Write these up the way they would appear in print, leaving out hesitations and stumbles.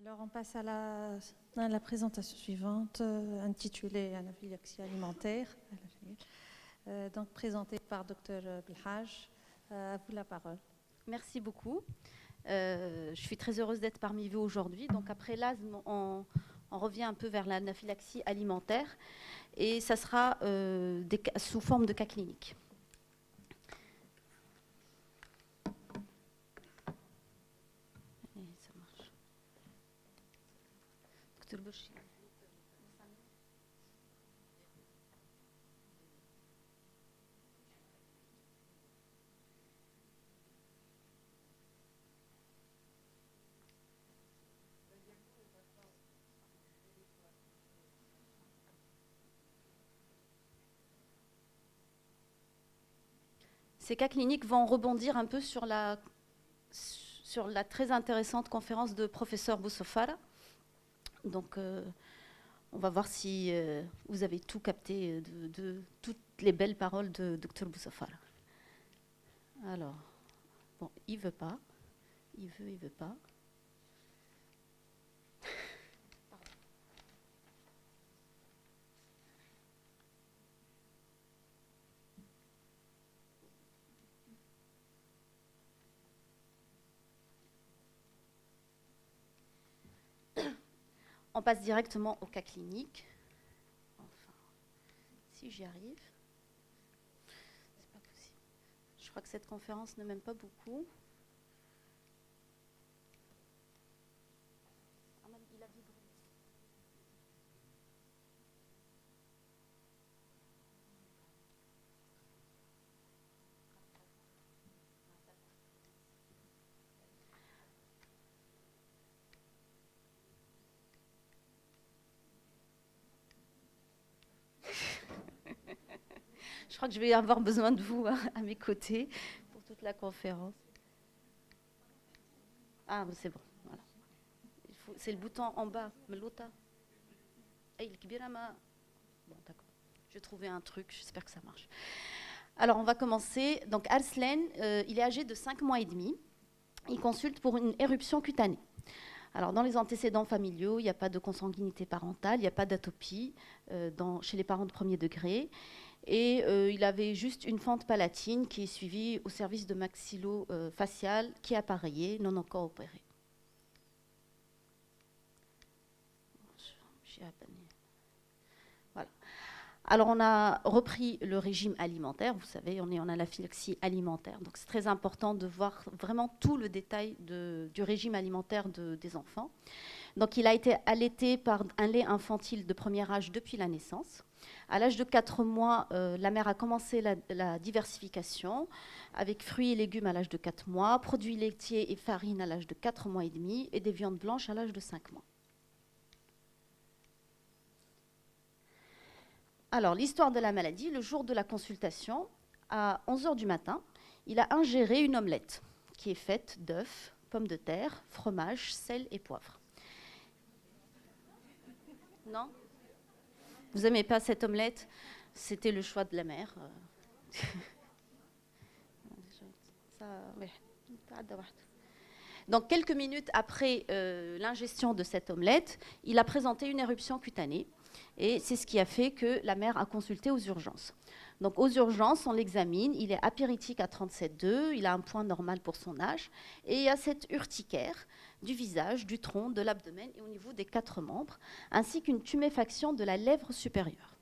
Alors, on passe à la présentation suivante, intitulée Anaphylaxie alimentaire, donc présentée par Dr Belhaj. À vous la parole. Merci beaucoup. Je suis très heureuse d'être parmi vous aujourd'hui. Donc après l'asthme, on revient un peu vers l'anaphylaxie alimentaire et ça sera sous forme de cas cliniques. Et ça marche. Dr Bouchi. Ces cas cliniques vont rebondir un peu sur la très intéressante conférence de professeur Boussofara. Donc, on va voir si vous avez tout capté de toutes les belles paroles de Dr Boussofara. Alors, bon, il veut pas. Il veut pas. On passe directement au cas clinique. Enfin, si j'y arrive. C'est pas possible. Je crois que cette conférence ne m'aime pas beaucoup. Il a vibré. Je crois que je vais avoir besoin de vous à mes côtés pour toute la conférence. Ah, c'est bon. Voilà. C'est le bouton en bas. Melouta. Bon, d'accord. Je vais trouver un truc. J'espère que ça marche. Alors, on va commencer. Donc, Arslan, il est âgé de 5 mois et demi. Il consulte pour une éruption cutanée. Alors, dans les antécédents familiaux, il n'y a pas de consanguinité parentale, il n'y a pas d'atopie chez les parents de premier degré. Et il avait juste une fente palatine qui est suivie au service de maxillo-facial qui est appareillé, non encore opéré. Voilà. Alors, on a repris le régime alimentaire. Vous savez, on est en anaphylaxie alimentaire. Donc, c'est très important de voir vraiment tout le détail du régime alimentaire des enfants. Donc, il a été allaité par un lait infantile de premier âge depuis la naissance. À l'âge de 4 mois, la mère a commencé la diversification avec fruits et légumes à l'âge de 4 mois, produits laitiers et farine à l'âge de 4 mois et demi et des viandes blanches à l'âge de 5 mois. Alors, l'histoire de la maladie, le jour de la consultation, à 11 h du matin, il a ingéré une omelette qui est faite d'œufs, pommes de terre, fromage, sel et poivre. Non ? Vous n'aimez pas cette omelette? C'était le choix de la mère. Donc, quelques minutes après l'ingestion de cette omelette, il a présenté une éruption cutanée. Et c'est ce qui a fait que la mère a consulté aux urgences. Donc, aux urgences, on l'examine. Il est apyrétique à 37,2. Il a un point normal pour son âge. Et il y a cette urticaire du visage, du tronc, de l'abdomen et au niveau des 4 membres, ainsi qu'une tuméfaction de la lèvre supérieure.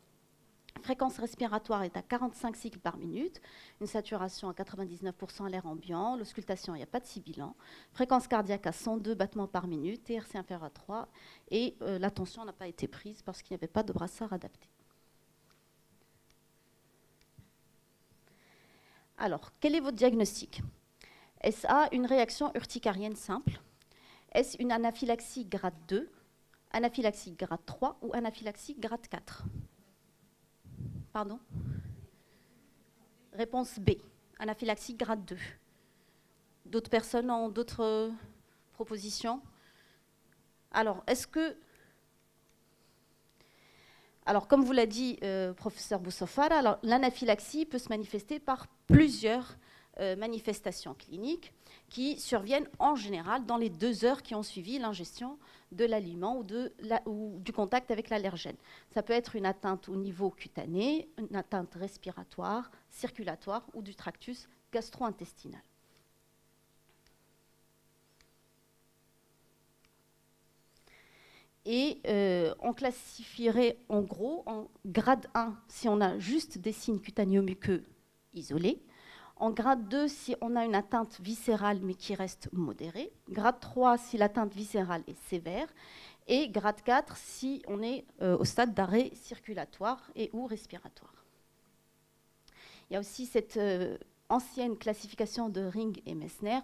Fréquence respiratoire est à 45 cycles par minute, une saturation à 99% à l'air ambiant, l'auscultation, il n'y a pas de sibilant, fréquence cardiaque à 102 battements par minute, TRC inférieur à 3, et la tension n'a pas été prise parce qu'il n'y avait pas de brassard adapté. Alors, quel est votre diagnostic? Est-ce une réaction urticarienne simple? Est-ce une anaphylaxie grade 2, anaphylaxie grade 3 ou anaphylaxie grade 4? Pardon? Réponse B, anaphylaxie grade 2. D'autres personnes ont d'autres propositions? Alors, Alors, comme vous l'a dit professeur Boussofara, l'anaphylaxie peut se manifester par plusieurs manifestations cliniques qui surviennent en général dans les 2 heures qui ont suivi l'ingestion de l'aliment ou du contact avec l'allergène. Ça peut être une atteinte au niveau cutané, une atteinte respiratoire, circulatoire ou du tractus gastro-intestinal. Et on classifierait en gros en grade 1 si on a juste des signes cutanéo-muqueux isolés, en grade 2 si on a une atteinte viscérale mais qui reste modérée, grade 3 si l'atteinte viscérale est sévère, et grade 4 si on est au stade d'arrêt circulatoire et ou respiratoire. Il y a aussi cette ancienne classification de Ring et Messner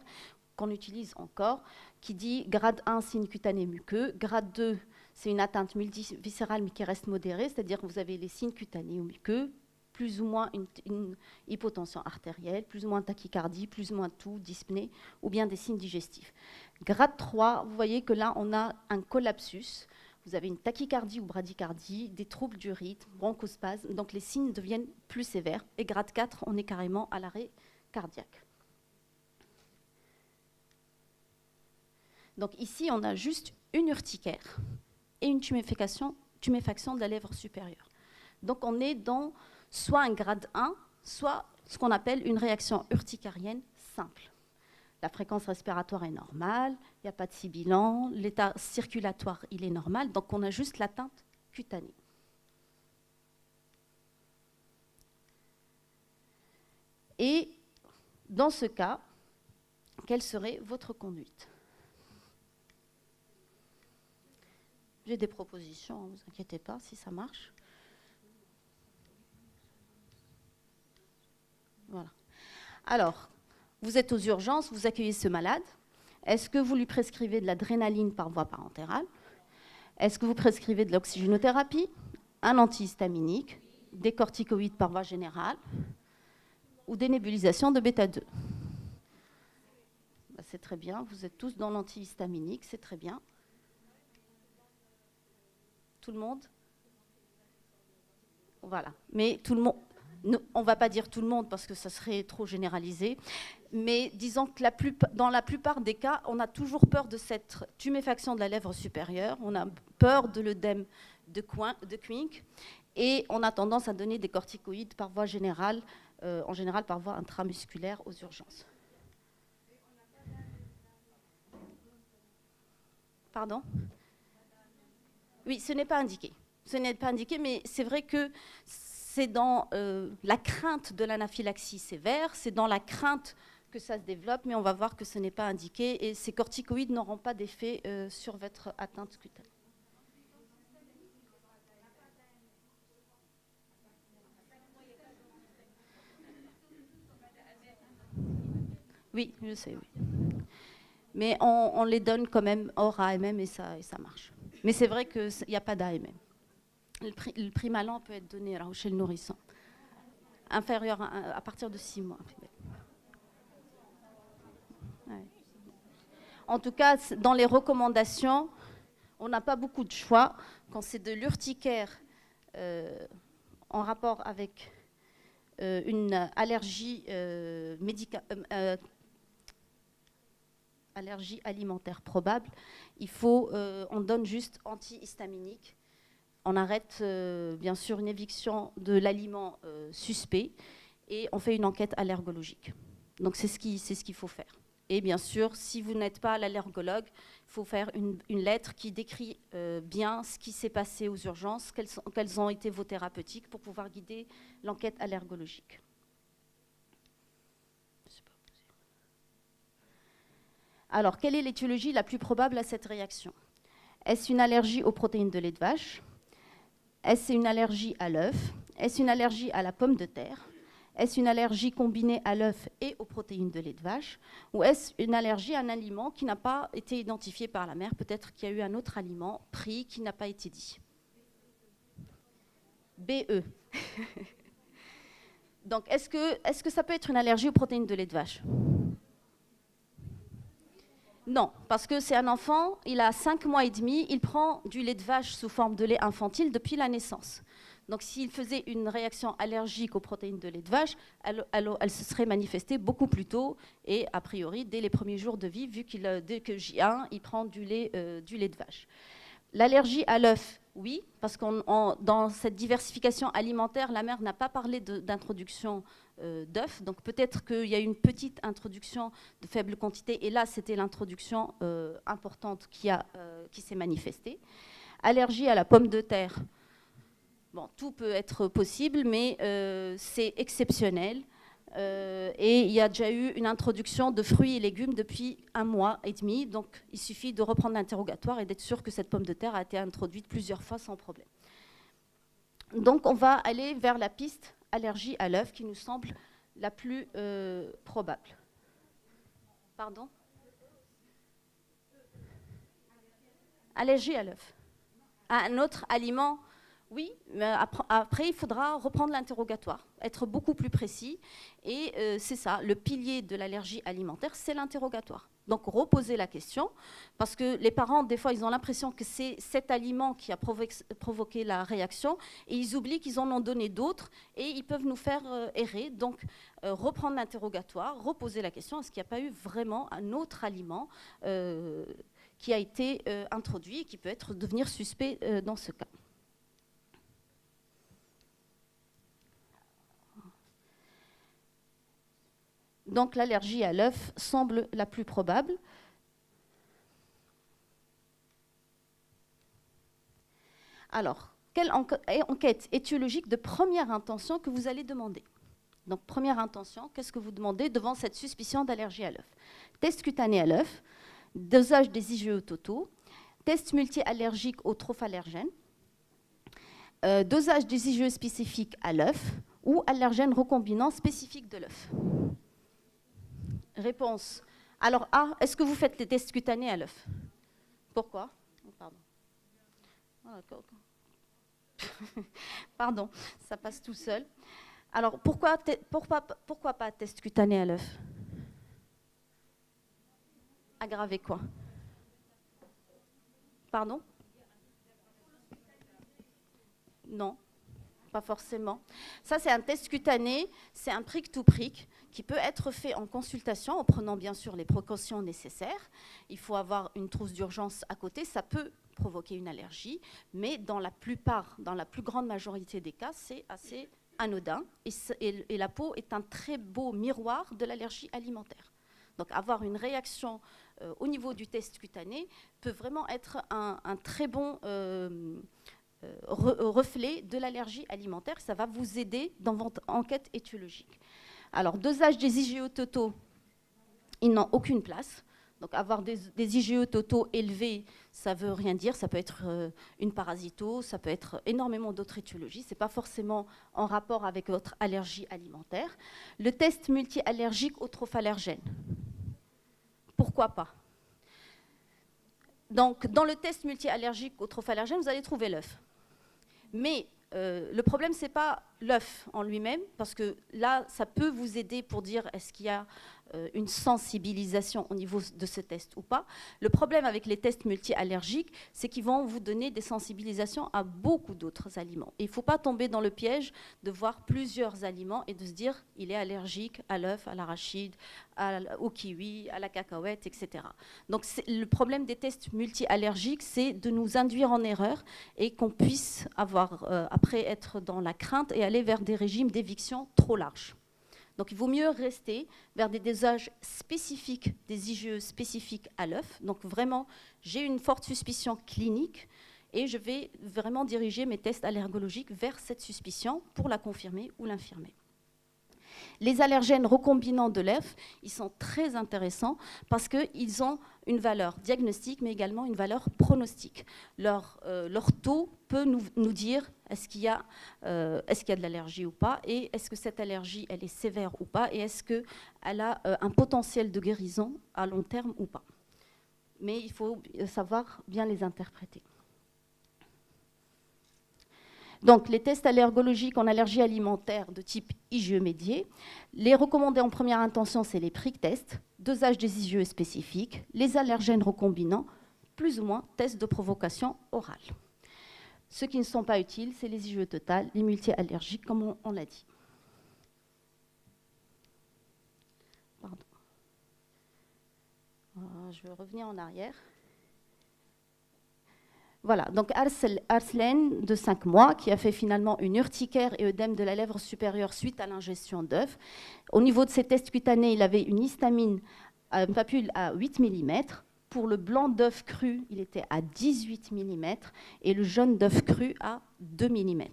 qu'on utilise encore, qui dit grade 1 signe cutané muqueux, grade 2 c'est une atteinte multiviscérale mais qui reste modérée, c'est-à-dire que vous avez les signes cutanés ou muqueux, plus ou moins une hypotension artérielle, plus ou moins tachycardie, plus ou moins toux, dyspnée, ou bien des signes digestifs. Grade 3, vous voyez que là, on a un collapsus. Vous avez une tachycardie ou bradycardie, des troubles du rythme, bronchospasme, donc les signes deviennent plus sévères. Et grade 4, on est carrément à l'arrêt cardiaque. Donc ici, on a juste une urticaire et une tuméfaction de la lèvre supérieure. Donc on est dans soit un grade 1, soit ce qu'on appelle une réaction urticarienne simple. La fréquence respiratoire est normale, il n'y a pas de sibilant, l'état circulatoire il est normal, donc on a juste l'atteinte cutanée. Et dans ce cas, quelle serait votre conduite ? J'ai des propositions, ne vous inquiétez pas si ça marche. Voilà. Alors, vous êtes aux urgences, vous accueillez ce malade. Est-ce que vous lui prescrivez de l'adrénaline par voie parentérale? Est-ce que vous prescrivez de l'oxygénothérapie, un antihistaminique, des corticoïdes par voie générale ou des nébulisations de bêta-2? C'est très bien, vous êtes tous dans l'antihistaminique, c'est très bien. Tout le monde? Voilà, mais tout le monde... On ne va pas dire tout le monde parce que ça serait trop généralisé, mais disons que dans la plupart des cas, on a toujours peur de cette tuméfaction de la lèvre supérieure, on a peur de l'œdème de Quincke, et on a tendance à donner des corticoïdes par voie générale, en général par voie intramusculaire aux urgences. Pardon ? Oui, ce n'est pas indiqué. Ce n'est pas indiqué, mais c'est vrai que c'est dans la crainte de l'anaphylaxie sévère, c'est dans la crainte que ça se développe, mais on va voir que ce n'est pas indiqué et ces corticoïdes n'auront pas d'effet sur votre atteinte cutanée. Oui, je sais, oui. Mais on les donne quand même hors AMM et ça marche. Mais c'est vrai qu'il n'y a pas d'AMM. Le Primalan peut être donné chez le nourrisson, inférieur à partir de 6 mois. Ouais. En tout cas, dans les recommandations, on n'a pas beaucoup de choix. Quand c'est de l'urticaire en rapport avec une allergie, allergie alimentaire probable, on donne juste antihistaminique. On arrête bien sûr une éviction de l'aliment suspect et on fait une enquête allergologique. Donc c'est ce qu'il faut faire. Et bien sûr, si vous n'êtes pas l'allergologue, il faut faire une lettre qui décrit bien ce qui s'est passé aux urgences, quelles ont été vos thérapeutiques pour pouvoir guider l'enquête allergologique. Alors, quelle est l'étiologie la plus probable à cette réaction? Est-ce une allergie aux protéines de lait de vache? Est-ce une allergie à l'œuf? Est-ce une allergie à la pomme de terre? Est-ce une allergie combinée à l'œuf et aux protéines de lait de vache? Ou est-ce une allergie à un aliment qui n'a pas été identifié par la mère? Peut-être qu'il y a eu un autre aliment pris qui n'a pas été dit. BE. Donc, est-ce que ça peut être une allergie aux protéines de lait de vache? Non, parce que c'est un enfant, il a 5 mois et demi, il prend du lait de vache sous forme de lait infantile depuis la naissance. Donc s'il faisait une réaction allergique aux protéines de lait de vache, elle se serait manifestée beaucoup plus tôt et a priori dès les premiers jours de vie, vu qu'il dès que J1, il prend du lait de vache. L'allergie à l'œuf, oui, parce que dans cette diversification alimentaire, la mère n'a pas parlé d'introduction d'œufs. Donc peut-être qu'il y a une petite introduction de faible quantité, et là c'était l'introduction importante qui s'est manifestée. Allergie à la pomme de terre, bon, tout peut être possible, mais c'est exceptionnel. Et il y a déjà eu une introduction de fruits et légumes depuis 1 mois et demi. Donc, il suffit de reprendre l'interrogatoire et d'être sûr que cette pomme de terre a été introduite plusieurs fois sans problème. Donc, on va aller vers la piste allergie à l'œuf qui nous semble la plus probable. Pardon ? Allergie à l'œuf. À un autre aliment ? Oui, mais après, il faudra reprendre l'interrogatoire, être beaucoup plus précis. Et c'est ça, le pilier de l'allergie alimentaire, c'est l'interrogatoire. Donc, reposer la question, parce que les parents, des fois, ils ont l'impression que c'est cet aliment qui a provoqué la réaction, et ils oublient qu'ils en ont donné d'autres, et ils peuvent nous faire errer. Donc, reprendre l'interrogatoire, reposer la question, est-ce qu'il n'y a pas eu vraiment un autre aliment qui a été introduit et qui peut devenir suspect dans ce cas. Donc l'allergie à l'œuf semble la plus probable. Alors, quelle enquête étiologique de première intention que vous allez demander? Donc première intention, qu'est-ce que vous demandez devant cette suspicion d'allergie à l'œuf? Test cutané à l'œuf, dosage des IgE totaux, test multi-allergique aux trophallérgènes, dosage des IgE spécifiques à l'œuf ou allergène recombinant spécifique de l'œuf. Réponse. Alors A, est-ce que vous faites les tests cutanés à l'œuf? Pourquoi? Pardon. Pardon, ça passe tout seul. Alors pourquoi pas test cutané à l'œuf? Aggraver quoi? Pardon? Non, pas forcément. Ça, c'est un test cutané, c'est un prick-to-prick qui peut être fait en consultation en prenant bien sûr les précautions nécessaires. Il faut avoir une trousse d'urgence à côté, ça peut provoquer une allergie, mais dans la plus grande majorité des cas, c'est assez anodin et la peau est un très beau miroir de l'allergie alimentaire. Donc avoir une réaction au niveau du test cutané peut vraiment être un très bon reflet de l'allergie alimentaire. Ça va vous aider dans votre enquête étiologique. Alors, dosage des IgE totaux, ils n'ont aucune place. Donc, avoir des IgE totaux élevés, ça ne veut rien dire. Ça peut être une parasito, ça peut être énormément d'autres étiologies. Ce n'est pas forcément en rapport avec votre allergie alimentaire. Le test multi-allergique aux trophallérgènes. Pourquoi pas? Donc, dans le test multi-allergique aux trophallérgènes, vous allez trouver l'œuf. Mais le problème, ce n'est pas l'œuf en lui-même, parce que là, ça peut vous aider pour dire est-ce qu'il y a une sensibilisation au niveau de ce test ou pas. Le problème avec les tests multi-allergiques, c'est qu'ils vont vous donner des sensibilisations à beaucoup d'autres aliments. Et il ne faut pas tomber dans le piège de voir plusieurs aliments et de se dire il est allergique à l'œuf, à l'arachide, au kiwi, à la cacahuète, etc. Donc le problème des tests multi-allergiques, c'est de nous induire en erreur et qu'on puisse après être dans la crainte et aller vers des régimes d'éviction trop larges. Donc il vaut mieux rester vers des dosages spécifiques, des IgE spécifiques à l'œuf. Donc vraiment, j'ai une forte suspicion clinique et je vais vraiment diriger mes tests allergologiques vers cette suspicion pour la confirmer ou l'infirmer. Les allergènes recombinants de l'œuf, ils sont très intéressants parce qu'ils ont une valeur diagnostique, mais également une valeur pronostique. Leur taux peut nous dire est-ce qu'il y a de l'allergie ou pas, et est-ce que cette allergie elle est sévère ou pas, et est-ce qu'elle a un potentiel de guérison à long terme ou pas. Mais il faut savoir bien les interpréter. Donc, les tests allergologiques en allergie alimentaire de type IgE médié, les recommandés en première intention, c'est les prick tests, dosage des IgE spécifiques, les allergènes recombinants, plus ou moins tests de provocation orale. Ceux qui ne sont pas utiles, c'est les IgE totales, les multi-allergiques, comme on l'a dit. Pardon. Je vais revenir en arrière. Voilà, donc Arslan, de 5 mois, qui a fait finalement une urticaire et œdème de la lèvre supérieure suite à l'ingestion d'œufs. Au niveau de ses tests cutanés, il avait une histamine, une papule à 8 mm. Pour le blanc d'œuf cru, il était à 18 mm et le jaune d'œuf cru à 2 mm.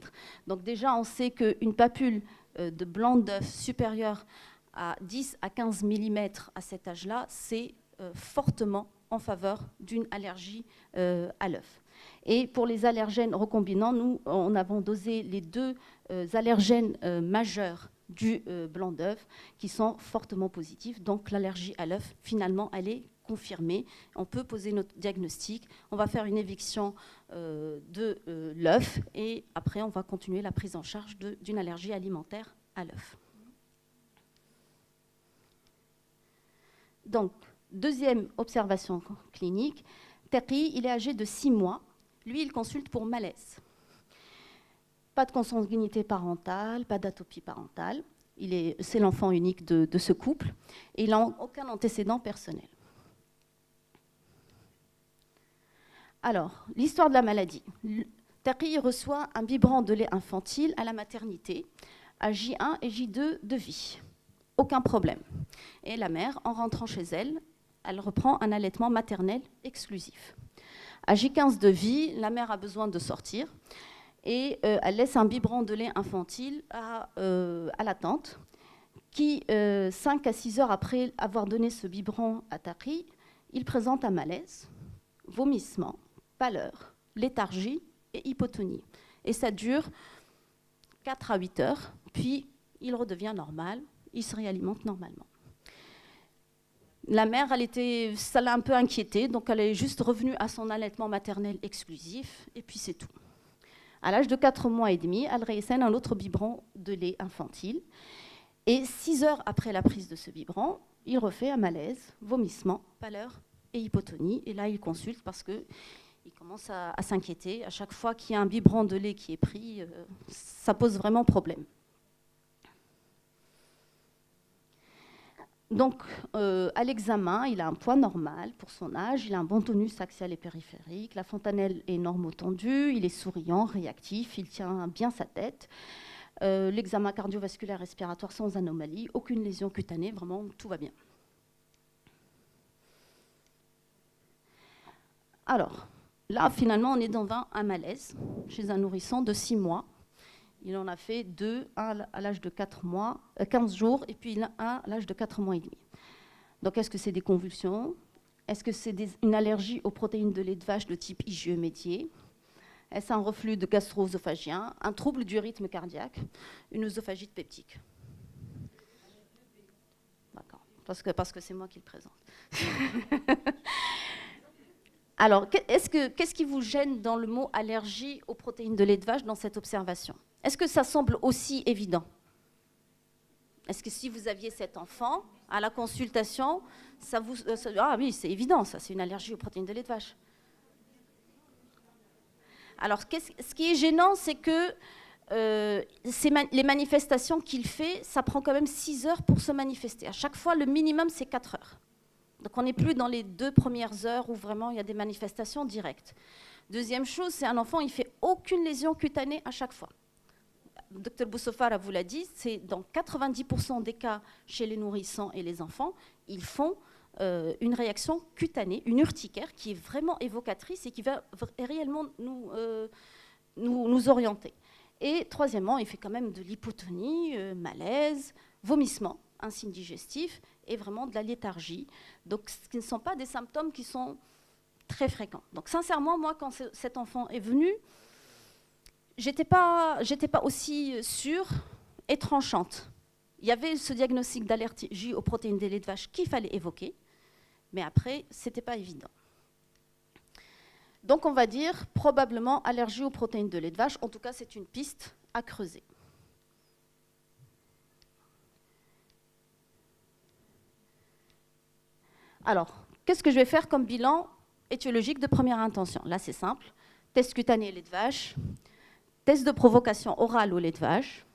Donc déjà, on sait qu'une papule de blanc d'œuf supérieure à 10 à 15 mm à cet âge-là, c'est fortement en faveur d'une allergie à l'œuf. Et pour les allergènes recombinants, nous, on avons dosé les deux allergènes majeurs du blanc d'œuf qui sont fortement positifs. Donc l'allergie à l'œuf, finalement, elle est confirmée. On peut poser notre diagnostic. On va faire une éviction de l'œuf et après, on va continuer la prise en charge d'une allergie alimentaire à l'œuf. Donc, deuxième observation clinique, Taqi, il est âgé de 6 mois. Lui, il consulte pour malaise. Pas de consanguinité parentale, pas d'atopie parentale. C'est l'enfant unique de ce couple et il n'a aucun antécédent personnel. Alors, l'histoire de la maladie. Taqi reçoit un biberon de lait infantile à la maternité, à J1 et J2 de vie. Aucun problème. Et la mère, en rentrant chez elle, elle reprend un allaitement maternel exclusif. À J15 de vie, la mère a besoin de sortir et elle laisse un biberon de lait infantile à la tante qui, 5 à 6 heures après avoir donné ce biberon à Taqi, il présente un malaise, vomissement, pâleur, léthargie et hypotonie. Et ça dure 4 à 8 heures, puis il redevient normal, il se réalimente normalement. La mère, ça l'a un peu inquiétée, donc elle est juste revenue à son allaitement maternel exclusif, et puis c'est tout. À l'âge de 4 mois et demi, elle réessaye un autre biberon de lait infantile, et 6 heures après la prise de ce biberon, il refait un malaise, vomissement, pâleur et hypotonie, et là il consulte parce qu'il commence à s'inquiéter. À chaque fois qu'il y a un biberon de lait qui est pris, ça pose vraiment problème. Donc, à l'examen, il a un poids normal pour son âge, il a un bon tonus axial et périphérique, la fontanelle est normotendue, il est souriant, réactif, il tient bien sa tête. L'examen cardiovasculaire respiratoire sans anomalie, aucune lésion cutanée, vraiment tout va bien. Alors, là, finalement, on est dans un malaise chez un nourrisson de 6 mois. Il en a fait 2, un à l'âge de 15 jours, et puis un à l'âge de 4 mois et demi. Donc, est-ce que c'est des convulsions? Est-ce que c'est une allergie aux protéines de lait de vache de type IgE médié? Est-ce un reflux de gastro-œsophagien? Un trouble du rythme cardiaque? Une œsophagite peptique? D'accord, parce que c'est moi qui le présente. Alors, qu'est-ce qui vous gêne dans le mot allergie aux protéines de lait de vache dans cette observation? Est-ce que ça semble aussi évident? Est-ce que si vous aviez cet enfant à la consultation, ah oui, c'est évident, ça, c'est une allergie aux protéines de lait de vache. Alors, ce qui est gênant, c'est que les manifestations qu'il fait, ça prend quand même 6 heures pour se manifester. À chaque fois, le minimum, c'est 4 heures. Donc, on n'est plus dans les 2 premières heures où vraiment il y a des manifestations directes. Deuxième chose, c'est un enfant, il ne fait aucune lésion cutanée à chaque fois. Dr Boussofara vous l'a dit, c'est dans 90% des cas chez les nourrissons et les enfants, ils font une réaction cutanée, une urticaire qui est vraiment évocatrice et qui va réellement nous orienter. Et troisièmement, il fait quand même de l'hypotonie, malaise, vomissement, un signe digestif et vraiment de la léthargie. Donc, ce ne sont pas des symptômes qui sont très fréquents. Donc, sincèrement, moi, quand cet enfant est venu, j'étais pas aussi sûre et tranchante. Il y avait ce diagnostic d'allergie aux protéines de lait de vache qu'il fallait évoquer, mais après, ce n'était pas évident. Donc on va dire probablement allergie aux protéines de lait de vache. En tout cas, c'est une piste à creuser. Alors, qu'est-ce que je vais faire comme bilan étiologique de première intention? Là, c'est simple. Test cutané lait de vache, test de provocation orale au lait de vache,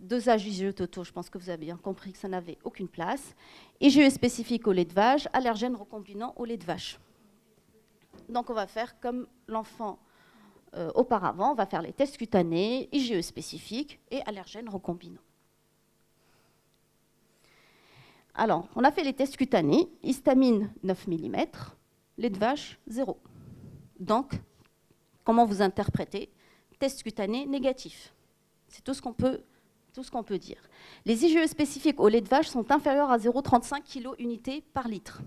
dosage IgE totaux, je pense que vous avez bien compris que ça n'avait aucune place, IgE spécifique au lait de vache, allergène recombinant au lait de vache. Donc on va faire comme l'enfant auparavant, on va faire les tests cutanés, IgE spécifiques et allergènes recombinants. Alors, on a fait les tests cutanés, histamine 9 mm, lait de vache 0. Donc, comment vous interprétez? Test cutané négatif. C'est tout ce qu'on peut dire. Les IgE spécifiques au lait de vache sont inférieurs à 0,35 kilo-unités par litre.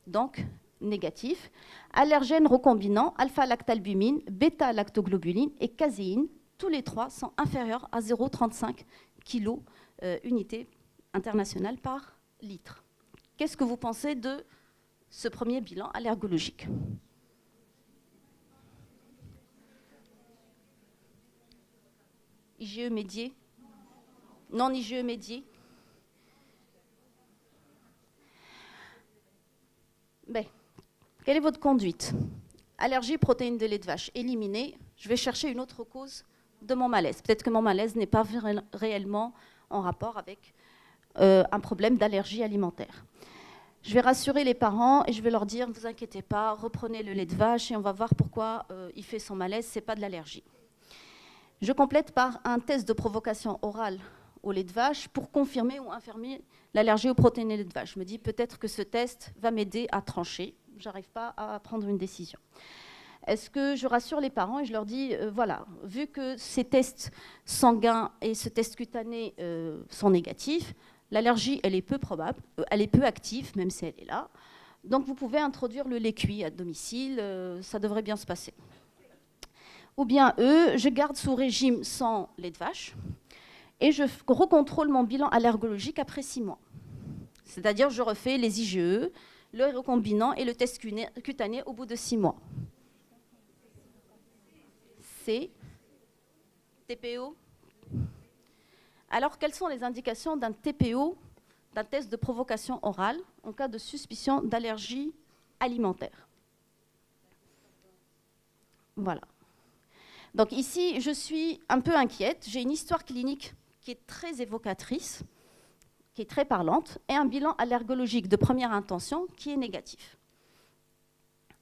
Donc, négatif. Allergènes recombinants, alpha-lactalbumine, bêta-lactoglobuline et caséine, tous les trois sont inférieurs à 0,35 kilo-unités internationales par litre. Qu'est-ce que vous pensez de ce premier bilan allergologique? IgE médié? Non IgE médié? Ben, quelle est votre conduite? Allergie, protéines de lait de vache, éliminée. Je vais chercher une autre cause de mon malaise. Peut-être que mon malaise n'est pas réellement en rapport avec un problème d'allergie alimentaire. Je vais rassurer les parents et je vais leur dire, ne vous inquiétez pas, reprenez le lait de vache et on va voir pourquoi il fait son malaise, ce n'est pas de l'allergie. Je complète par un test de provocation orale au lait de vache pour confirmer ou infirmer l'allergie aux protéines de lait de vache. Je me dis peut-être que ce test va m'aider à trancher. Je n'arrive pas à prendre une décision. Est-ce que je rassure les parents et je leur dis, voilà, vu que ces tests sanguins et ce test cutané sont négatifs, l'allergie, elle est peu probable, elle est peu active, même si elle est là. Donc vous pouvez introduire le lait cuit à domicile, ça devrait bien se passer. Ou bien je garde sous régime sans lait de vache et je recontrôle mon bilan allergologique après 6 mois. C'est-à-dire je refais les IgE, le recombinant et le test cutané au bout de 6 mois. C'est TPO. Alors, quelles sont les indications d'un TPO, d'un test de provocation orale, en cas de suspicion d'allergie alimentaire? Voilà. Donc ici, je suis un peu inquiète. J'ai une histoire clinique qui est très évocatrice, qui est très parlante, et un bilan allergologique de première intention qui est négatif.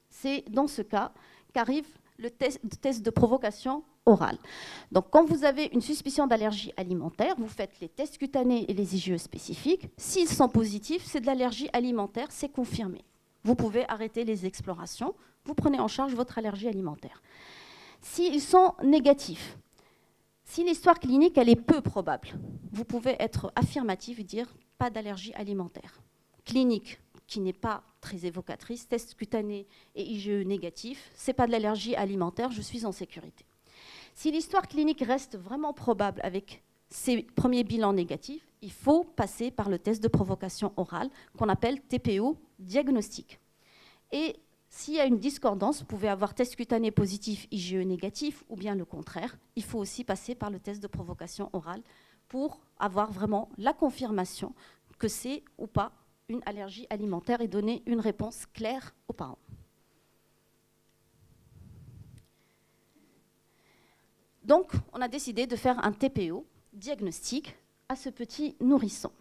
C'est dans ce cas qu'arrive le test de provocation orale. Donc, quand vous avez une suspicion d'allergie alimentaire, vous faites les tests cutanés et les IgE spécifiques. S'ils sont positifs, c'est de l'allergie alimentaire, c'est confirmé. Vous pouvez arrêter les explorations, vous prenez en charge votre allergie alimentaire. S'ils sont négatifs, si l'histoire clinique elle est peu probable, vous pouvez être affirmatif et dire pas d'allergie alimentaire. Clinique qui n'est pas très évocatrice, test cutané et IgE négatif, c'est pas de l'allergie alimentaire, je suis en sécurité. Si l'histoire clinique reste vraiment probable avec ces premiers bilans négatifs, il faut passer par le test de provocation orale qu'on appelle TPO diagnostic. Et s'il y a une discordance, vous pouvez avoir test cutané positif, IgE négatif, ou bien le contraire. Il faut aussi passer par le test de provocation orale pour avoir vraiment la confirmation que c'est ou pas une allergie alimentaire et donner une réponse claire aux parents. Donc, on a décidé de faire un TPO diagnostic à ce petit nourrisson.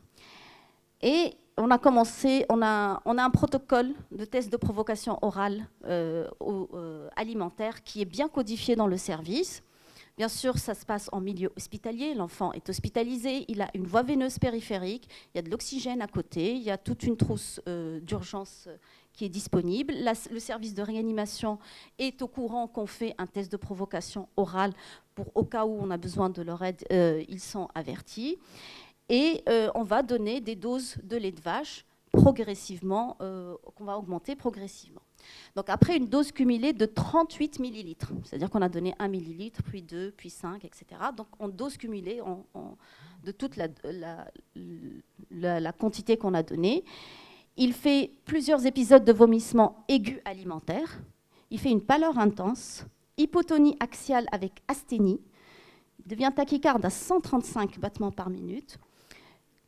Et on a commencé, on a un protocole de test de provocation orale alimentaire qui est bien codifié dans le service. Bien sûr, ça se passe en milieu hospitalier, l'enfant est hospitalisé, il a une voie veineuse périphérique, il y a de l'oxygène à côté, il y a toute une trousse d'urgence qui est disponible. Le service de réanimation est au courant qu'on fait un test de provocation orale pour au cas où on a besoin de leur aide, ils sont avertis. Et on va donner des doses de lait de vache progressivement, qu'on va augmenter progressivement. Donc après une dose cumulée de 38 millilitres, c'est-à-dire qu'on a donné 1 millilitre, puis 2, puis 5, etc. Donc en dose cumulée de toute la quantité qu'on a donnée. Il fait plusieurs épisodes de vomissement aigu alimentaire. il fait une pâleur intense, hypotonie axiale avec asthénie, il devient tachycarde à 135 battements par minute.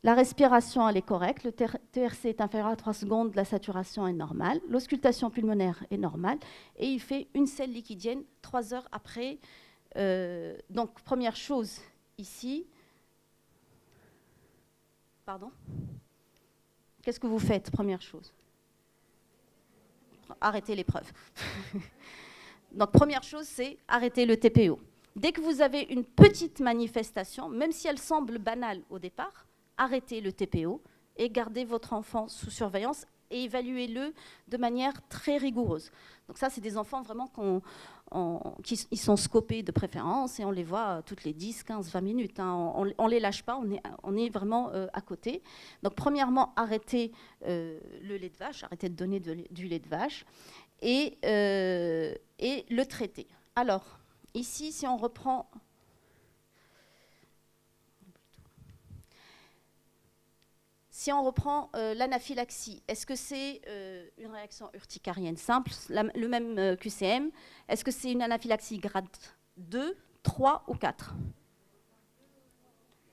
La respiration, elle est correcte, le TRC est inférieur à 3 secondes, la saturation est normale, l'auscultation pulmonaire est normale, et il fait une selle liquidienne 3 heures après. Donc, première chose, ici, pardon, qu'est-ce que vous faites, première chose? Arrêtez l'épreuve. Donc, première chose, c'est arrêter le TPO. Dès que vous avez une petite manifestation, même si elle semble banale au départ, arrêtez le TPO et gardez votre enfant sous surveillance et évaluez-le de manière très rigoureuse. Donc ça, c'est des enfants vraiment qui sont scopés de préférence et on les voit toutes les 10, 15, 20 minutes. Hein. On ne les lâche pas, on est vraiment à côté. Donc premièrement, arrêtez le lait de vache, arrêtez de donner du lait de vache et le traiter. Alors, ici, si on reprend... Si on reprend l'anaphylaxie, est-ce que c'est une réaction urticarienne simple, le même QCM? Est-ce que c'est une anaphylaxie grade 2, 3 ou 4?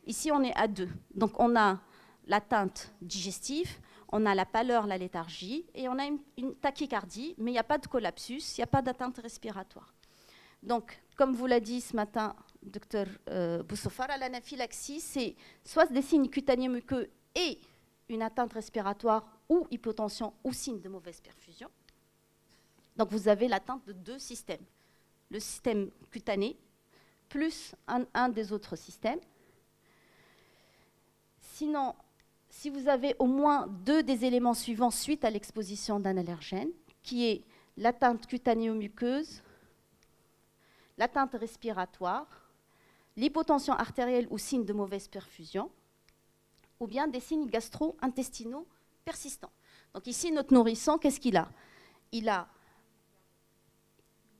Ici, on est à 2. Donc, on a l'atteinte digestive, on a la pâleur, la léthargie, et on a une tachycardie, mais il n'y a pas de collapsus, il n'y a pas d'atteinte respiratoire. Donc, comme vous l'a dit ce matin, Dr Boussofara, l'anaphylaxie, c'est soit des signes cutanés muqueux et une atteinte respiratoire ou hypotension ou signe de mauvaise perfusion. Donc vous avez l'atteinte de 2 systèmes. Le système cutané plus un des autres systèmes. Sinon, si vous avez au moins 2 des éléments suivants suite à l'exposition d'un allergène, qui est l'atteinte cutanéo-muqueuse, l'atteinte respiratoire, l'hypotension artérielle ou signe de mauvaise perfusion, ou bien des signes gastro-intestinaux persistants. Donc ici, notre nourrisson, qu'est-ce qu'il a? Il a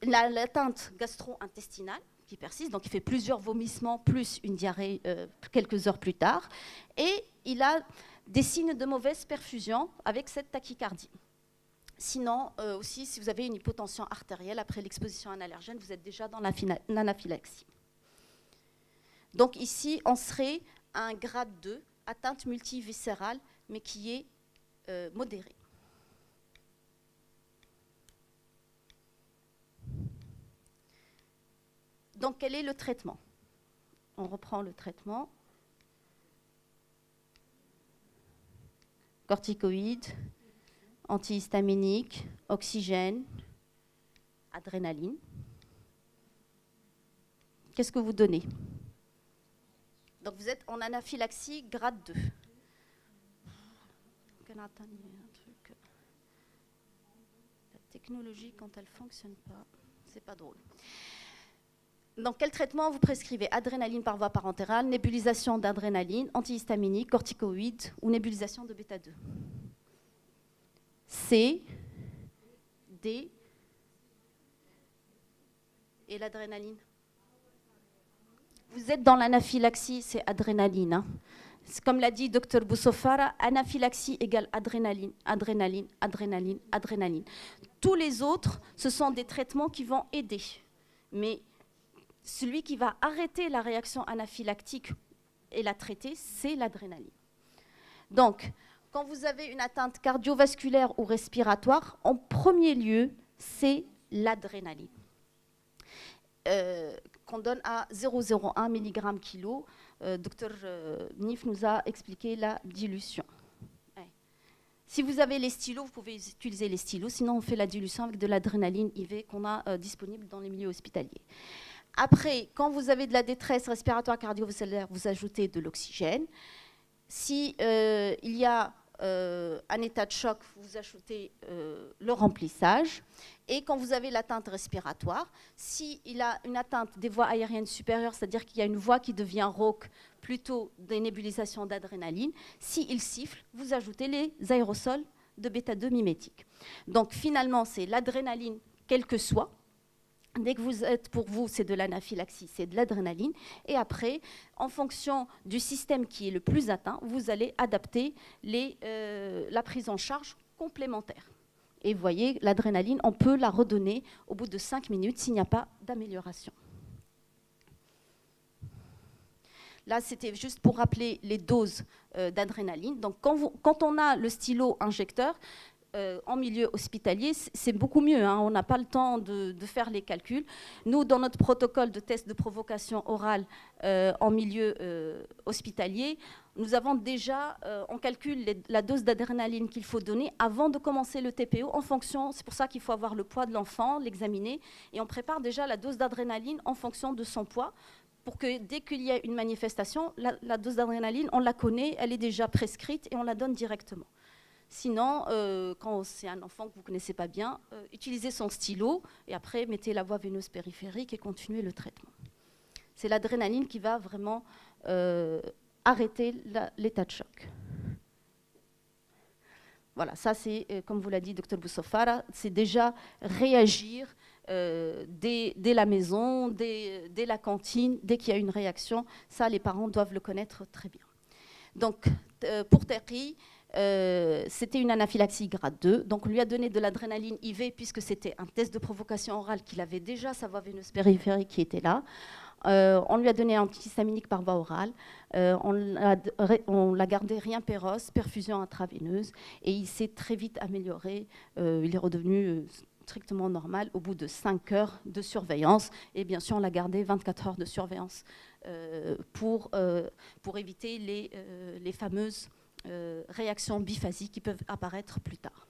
l'atteinte gastro-intestinale qui persiste, donc il fait plusieurs vomissements plus une diarrhée quelques heures plus tard, et il a des signes de mauvaise perfusion avec cette tachycardie. Sinon, aussi, si vous avez une hypotension artérielle après l'exposition à un allergène, vous êtes déjà dans l'anaphylaxie. Donc ici, on serait à un grade 2, atteinte multiviscérale, mais qui est modérée. Donc, quel est le traitement? On reprend le traitement. Corticoïdes, antihistaminiques, oxygène, adrénaline. Qu'est-ce que vous donnez? Donc vous êtes en anaphylaxie grade 2. La technologie, quand elle ne fonctionne pas, c'est pas drôle. Donc quel traitement vous prescrivez? Adrénaline par voie parentérale, nébulisation d'adrénaline, antihistaminique, corticoïde ou nébulisation de bêta 2? C, D et l'adrénaline. Vous êtes dans l'anaphylaxie, c'est adrénaline. Hein. Comme l'a dit Dr Boussofara, anaphylaxie égale adrénaline, adrénaline, adrénaline, adrénaline. Tous les autres, ce sont des traitements qui vont aider. Mais celui qui va arrêter la réaction anaphylactique et la traiter, c'est l'adrénaline. Donc, quand vous avez une atteinte cardiovasculaire ou respiratoire, en premier lieu, c'est l'adrénaline. Qu'on donne à 0,01 mg kg. Dr Nif nous a expliqué la dilution. Ouais. Si vous avez les stylos, vous pouvez utiliser les stylos. Sinon, on fait la dilution avec de l'adrénaline IV qu'on a disponible dans les milieux hospitaliers. Après, quand vous avez de la détresse respiratoire cardiovasculaire, vous ajoutez de l'oxygène. Si il y a un état de choc, vous ajoutez le remplissage. Et quand vous avez l'atteinte respiratoire, s'il a une atteinte des voies aériennes supérieures, c'est-à-dire qu'il y a une voie qui devient rauque, plutôt des nébulisations d'adrénaline, s'il siffle, vous ajoutez les aérosols de bêta-2 mimétiques. Donc finalement, c'est l'adrénaline, quelle que soit. Dès que vous êtes, pour vous, c'est de l'anaphylaxie, c'est de l'adrénaline. Et après, en fonction du système qui est le plus atteint, vous allez adapter la prise en charge complémentaire. Et vous voyez, l'adrénaline, on peut la redonner au bout de 5 minutes s'il n'y a pas d'amélioration. Là, c'était juste pour rappeler les doses d'adrénaline. Donc, quand on a le stylo injecteur, en milieu hospitalier, c'est beaucoup mieux. Hein. On n'a pas le temps de faire les calculs. Nous, dans notre protocole de test de provocation orale en milieu hospitalier, nous avons déjà, on calcule la dose d'adrénaline qu'il faut donner avant de commencer le TPO en fonction, c'est pour ça qu'il faut avoir le poids de l'enfant, l'examiner, et on prépare déjà la dose d'adrénaline en fonction de son poids, pour que dès qu'il y a une manifestation, la dose d'adrénaline, on la connaît, elle est déjà prescrite et on la donne directement. Sinon, quand c'est un enfant que vous ne connaissez pas bien, utilisez son stylo et après mettez la voie veineuse périphérique et continuez le traitement. C'est l'adrénaline qui va vraiment arrêter l'état de choc. Voilà, ça c'est, comme vous l'a dit Dr Boussofara, c'est déjà réagir dès la maison, dès la cantine, dès qu'il y a une réaction. Ça, les parents doivent le connaître très bien. Donc, pour Terry, c'était une anaphylaxie grade 2, donc on lui a donné de l'adrénaline IV puisque c'était un test de provocation orale qu'il avait déjà sa voie veineuse périphérique qui était là. On lui a donné un antihistaminique par voie orale, on l'a gardé rien péros, perfusion intraveineuse, et il s'est très vite amélioré, il est redevenu strictement normal au bout de 5 heures de surveillance, et bien sûr on l'a gardé 24 heures de surveillance pour éviter les fameuses réactions biphasiques qui peuvent apparaître plus tard.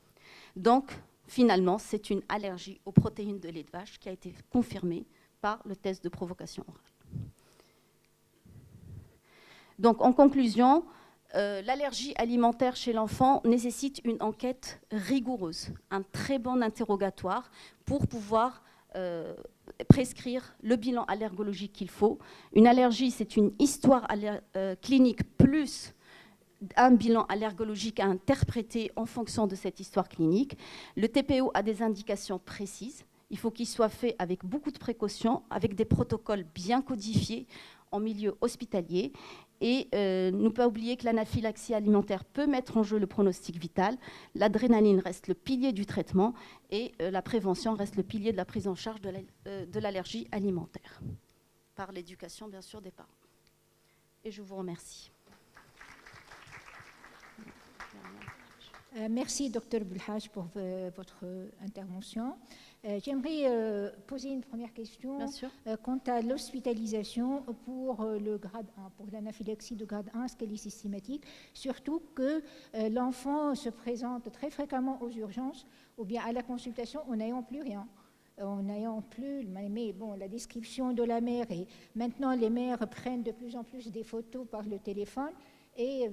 Donc, finalement, c'est une allergie aux protéines de lait de vache qui a été confirmée par le test de provocation orale. Donc, en conclusion, l'allergie alimentaire chez l'enfant nécessite une enquête rigoureuse, un très bon interrogatoire pour pouvoir prescrire le bilan allergologique qu'il faut. Une allergie, c'est une histoire clinique plus un bilan allergologique à interpréter en fonction de cette histoire clinique. Le TPO a des indications précises. Il faut qu'il soit fait avec beaucoup de précautions, avec des protocoles bien codifiés en milieu hospitalier. Et ne pas oublier que l'anaphylaxie alimentaire peut mettre en jeu le pronostic vital. L'adrénaline reste le pilier du traitement et la prévention reste le pilier de la prise en charge de l'allergie alimentaire, par l'éducation, bien sûr, des parents. Et je vous remercie. Merci, Dr Belhaj, pour votre intervention. J'aimerais poser une première question quant à l'hospitalisation pour le grade 1, pour l'anaphylaxie de grade 1, est-ce qu'elle est systématique, surtout que l'enfant se présente très fréquemment aux urgences ou bien à la consultation en n'ayant plus rien. En n'ayant plus, mais bon, la description de la mère, et maintenant les mères prennent de plus en plus des photos par le téléphone, et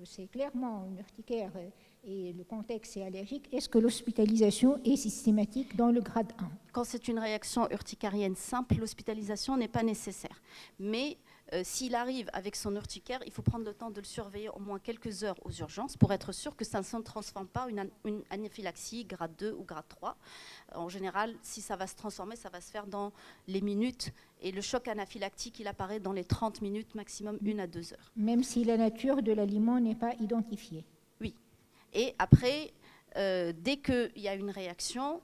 c'est clairement une urticaire et le contexte est allergique. Est-ce que l'hospitalisation est systématique dans le grade 1 ? Quand c'est une réaction urticarienne simple, l'hospitalisation n'est pas nécessaire. Mais s'il arrive avec son urticaire, il faut prendre le temps de le surveiller au moins quelques heures aux urgences pour être sûr que ça ne se transforme pas en une anaphylaxie grade 2 ou grade 3. En général, si ça va se transformer, ça va se faire dans les minutes. Et le choc anaphylactique, il apparaît dans les 30 minutes, maximum 1 à 2 heures. Même si la nature de l'aliment n'est pas identifiée. Oui. Et après, dès qu'il y a une réaction,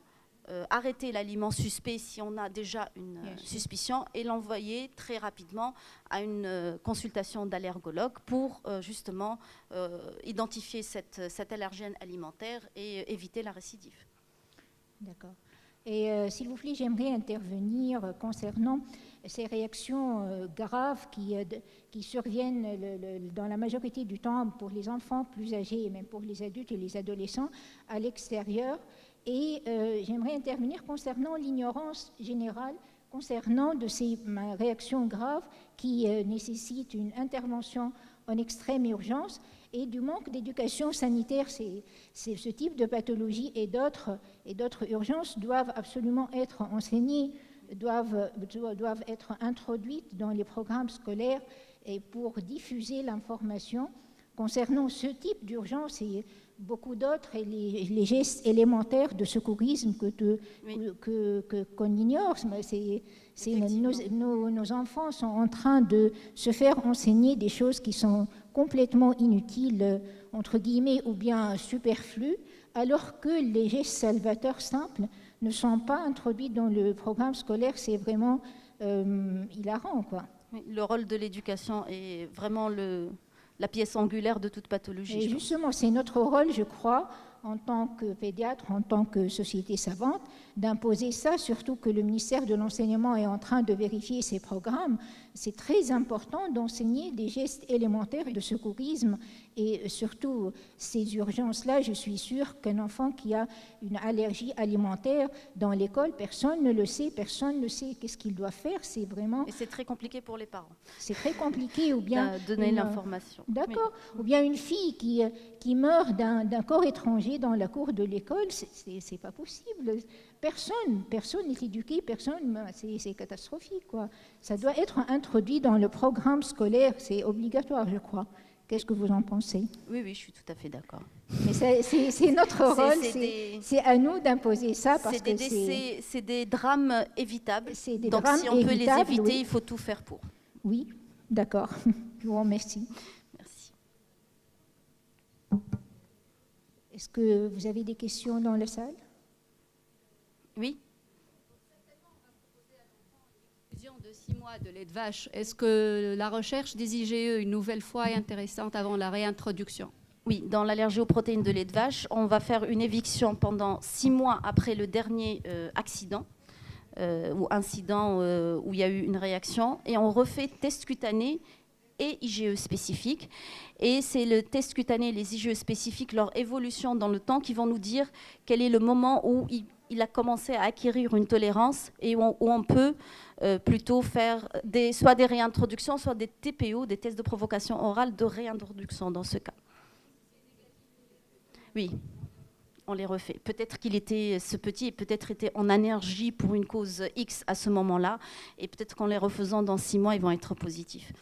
arrêter l'aliment suspect si on a déjà une suspicion et l'envoyer très rapidement à une consultation d'allergologue pour justement identifier cet allergène alimentaire et éviter la récidive. D'accord. Et s'il vous plaît, j'aimerais intervenir concernant ces réactions graves qui surviennent dans la majorité du temps pour les enfants plus âgés et même pour les adultes et les adolescents à l'extérieur. Et j'aimerais intervenir concernant l'ignorance générale concernant de ces réactions graves qui nécessitent une intervention en extrême urgence et du manque d'éducation sanitaire. Ce type de pathologie et d'autres urgences doivent absolument être enseignées, doivent être introduites dans les programmes scolaires et pour diffuser l'information concernant ce type d'urgence et beaucoup d'autres, et les gestes élémentaires de secourisme qu'on ignore. Nos enfants sont en train de se faire enseigner des choses qui sont complètement inutiles, entre guillemets, ou bien superflues, alors que les gestes salvateurs simples ne sont pas introduits dans le programme scolaire. C'est vraiment hilarant, quoi. Oui, le rôle de l'éducation est vraiment la pièce angulaire de toute pathologie. Et justement, c'est notre rôle, je crois, en tant que pédiatre, en tant que société savante, d'imposer ça, surtout que le ministère de l'Enseignement est en train de vérifier ses programmes. C'est très important d'enseigner des gestes élémentaires de secourisme et surtout ces urgences-là. Je suis sûre qu'un enfant qui a une allergie alimentaire dans l'école, personne ne le sait, personne ne sait qu'est-ce qu'il doit faire. C'est vraiment... Et c'est très compliqué pour les parents. C'est très compliqué, ou bien... donner l'information. D'accord. Oui. Ou bien une fille qui meurt d'un corps étranger dans la cour de l'école, c'est pas possible. Personne n'est éduqué, c'est catastrophique, quoi. Ça doit être introduit dans le programme scolaire, c'est obligatoire, je crois. Qu'est-ce que vous en pensez? Oui, je suis tout à fait d'accord. Mais c'est notre rôle, c'est à nous d'imposer ça parce que c'est des drames évitables. Donc drames si on peut les éviter, oui. Il faut tout faire pour. Oui, d'accord. Je vous remercie. Merci. Est-ce que vous avez des questions dans la salle? Oui. De 6 mois de lait de vache, est-ce que la recherche des IgE une nouvelle fois est intéressante avant la réintroduction? Oui, dans l'allergie aux protéines de lait de vache, on va faire une éviction pendant 6 mois après le dernier accident ou incident où il y a eu une réaction, et on refait test cutané et IgE spécifique. Et c'est le test cutané et les IgE spécifiques, leur évolution dans le temps, qui vont nous dire quel est le moment où il a commencé à acquérir une tolérance et où on peut plutôt faire soit des réintroductions, soit des TPO, des tests de provocation orale de réintroduction dans ce cas. Oui, on les refait. Peut-être qu'il était, ce petit, peut-être était en énergie pour une cause X à ce moment-là, et peut-être qu'en les refaisant dans 6 mois, ils vont être positifs.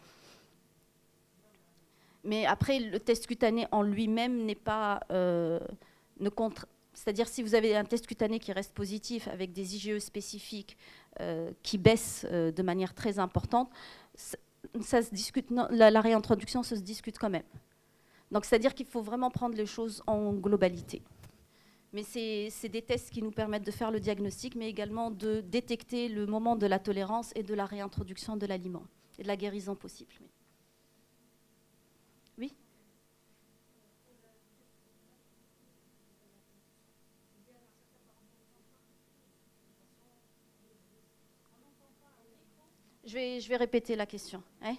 Mais après, le test cutané en lui-même n'est pas... C'est-à-dire, si vous avez un test cutané qui reste positif avec des IgE spécifiques qui baissent de manière très importante, ça se discute, la réintroduction se discute quand même. Donc, c'est-à-dire qu'il faut vraiment prendre les choses en globalité. Mais c'est des tests qui nous permettent de faire le diagnostic, mais également de détecter le moment de la tolérance et de la réintroduction de l'aliment et de la guérison possible. Oui ? Je vais répéter la question. Hein?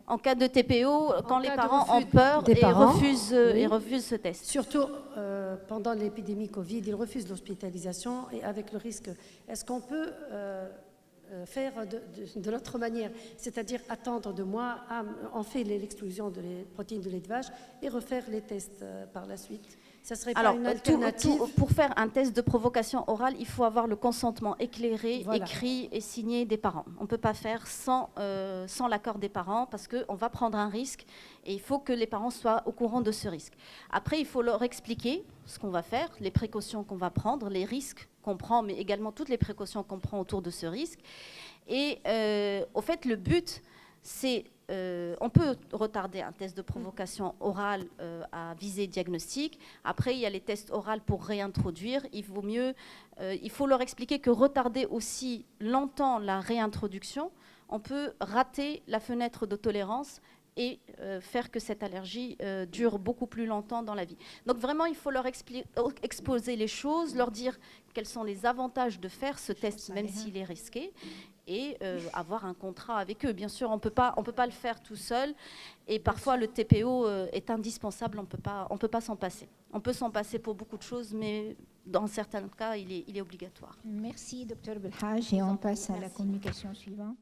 En cas de TPO, quand les parents ont peur et refusent ce test. Surtout pendant l'épidémie Covid, ils refusent l'hospitalisation et avec le risque. Est-ce qu'on peut faire de l'autre manière, c'est-à-dire attendre 2 mois, on fait l'exclusion des protéines de lait de vache et refaire les tests par la suite? Ça serait pas une alternative? Pour faire un test de provocation orale, il faut avoir le consentement éclairé, voilà, écrit et signé des parents. On ne peut pas faire sans l'accord des parents parce qu'on va prendre un risque et il faut que les parents soient au courant de ce risque. Après, il faut leur expliquer ce qu'on va faire, les précautions qu'on va prendre, les risques qu'on prend, mais également toutes les précautions qu'on prend autour de ce risque. Et au fait, le but, c'est... on peut retarder un test de provocation orale à visée diagnostique. Après, il y a les tests oraux pour réintroduire. Il faut leur expliquer que retarder aussi longtemps la réintroduction, on peut rater la fenêtre de tolérance et faire que cette allergie dure beaucoup plus longtemps dans la vie. Donc vraiment, il faut leur exposer les choses, leur dire quels sont les avantages de faire ce test, même s'il est risqué, et avoir un contrat avec eux. Bien sûr, on peut pas le faire tout seul, et parfois le TPO est indispensable, on peut pas s'en passer. On peut s'en passer pour beaucoup de choses, mais dans certains cas, il est obligatoire. Merci, Dr Belhaj, et on passe à la communication suivante.